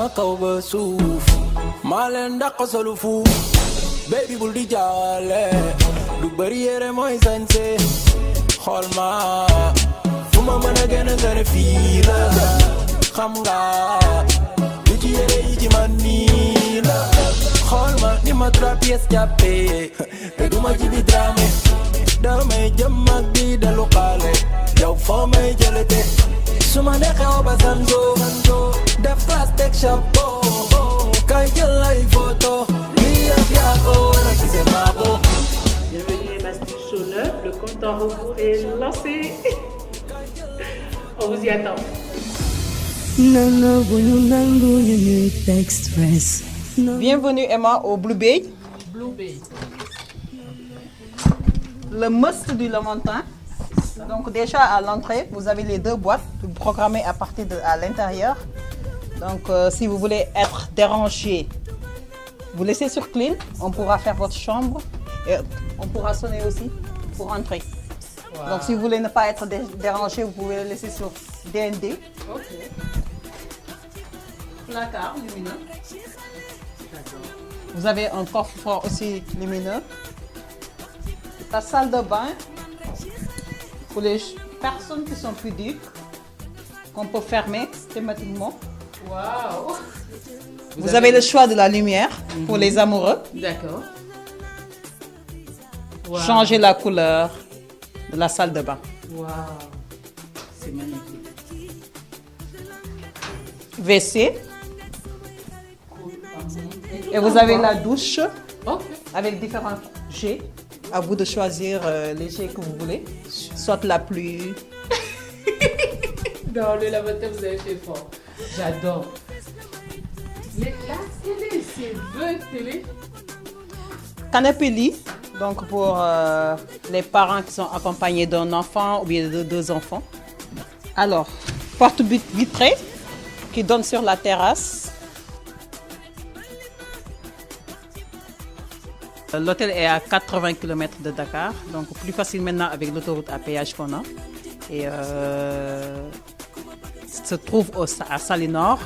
ma kaw ba suuf maa leen dàq solu fuuf baby bul di jaawale lu bari yére mooy sañse xool ma fu ma mën a gën a gën a fii la xam nga lu ci yére yi ci man nii la xool ma ni ma 3 pièces jàppee te du ma ci bi drame damay jëm ak di dalu xaale yow foo may jëlete su ma neexee ba sanzo def classe teg chapeau kay jël ay photo lii ak yaa ko war a gisee maa ko. Bienvenue à Mastic Show 9, le compte en rebours est lancé. On vous y attend. Bienvenue Emma au Blue Bay. Blue Bay. Le must du Lamentin. Donc déjà à l'entrée, vous avez les 2 boîtes programmées à partir à l'intérieur. Donc si vous voulez être dérangé, vous laissez sur clean, on pourra faire votre chambre et on pourra sonner aussi pour entrer. Wow. Donc si vous voulez ne pas être dérangé, vous pouvez le laisser sur DND. Ok. Placard lumineux. Vous avez un coffre-fort aussi lumineux. La salle de bain pour les personnes qui sont pudiques, qu'on peut fermer thématiquement. Waouh! Vous avez le choix de la lumière pour les amoureux. D'accord. Wow. Changer la couleur de la salle de bain. Waouh! C'est magnifique. WC. Et vous avez la douche avec différents jets. À vous de choisir les jets que vous voulez. Soit la pluie. Non, le lavateur, vous avez fait fort. J'adore. Mais la télé, c'est vrai télé. Canapé lit. Donc pour les parents qui sont accompagnés d'un enfant ou bien de 2 enfants. Alors, porte vitrée qui donne sur la terrasse. L'hôtel est à 80 km de Dakar, donc plus facile maintenant avec l'autoroute à péage qu'on a. Et se trouve à Salinor.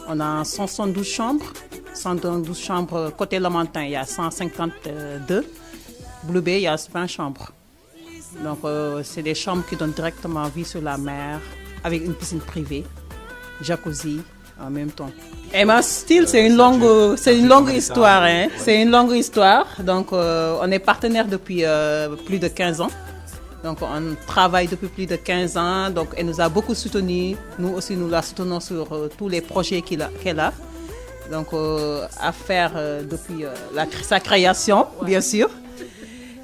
On a 172 chambres. 112 chambres côté Lamentin, il y a 152. Blue Bay, il y a 20 chambres. Donc c'est des chambres qui donnent directement vue sur la mer avec une piscine privée, jacuzzi en même temps. Emma Steel, c'est une longue histoire. Hein? C'est une longue histoire. Donc, on est partenaire depuis plus de 15 ans. Donc, on travaille depuis plus de 15 ans. Donc, elle nous a beaucoup soutenus. Nous aussi, nous la soutenons sur tous les projets qu'elle a. Donc, à faire depuis sa création, bien sûr.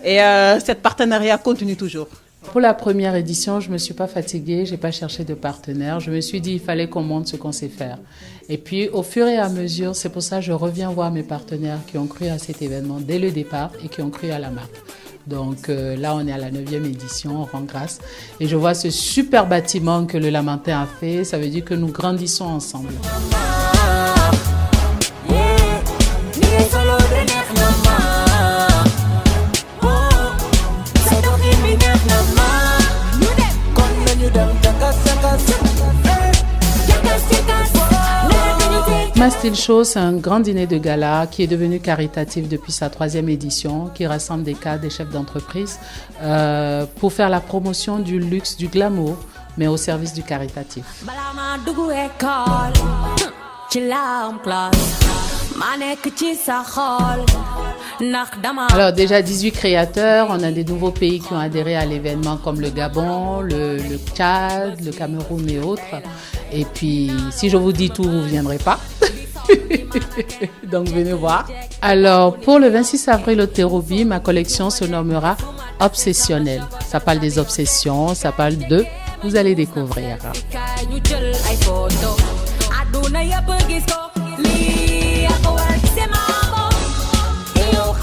Et cette partenariat continue toujours. Pour la première édition, je ne me suis pas fatiguée, je n'ai pas cherché de partenaire. Je me suis dit qu'il fallait qu'on montre ce qu'on sait faire. Et puis, au fur et à mesure, c'est pour ça que je reviens voir mes partenaires qui ont cru à cet événement dès le départ et qui ont cru à la marque. Donc là, on est à la 9e édition, on rend grâce. Et je vois ce super bâtiment que le Lamentin a fait. Ça veut dire que nous grandissons ensemble. Mastic Show, c'est un grand dîner de gala qui est devenu caritatif depuis sa 3e édition, qui rassemble des cadres, des chefs d'entreprise pour faire la promotion du luxe, du glamour, mais au service du caritatif. Alors déjà 18 créateurs, on a des nouveaux pays qui ont adhéré à l'événement comme le Gabon, le Tchad, le Cameroun et autres. Et puis si je vous dis tout, vous ne viendrez pas. Donc venez voir. Alors pour le 26 avril au Terrou-Bi, ma collection se nommera Obsessionnelle. Ça parle des obsessions, ça parle de... Vous allez découvrir. Yo,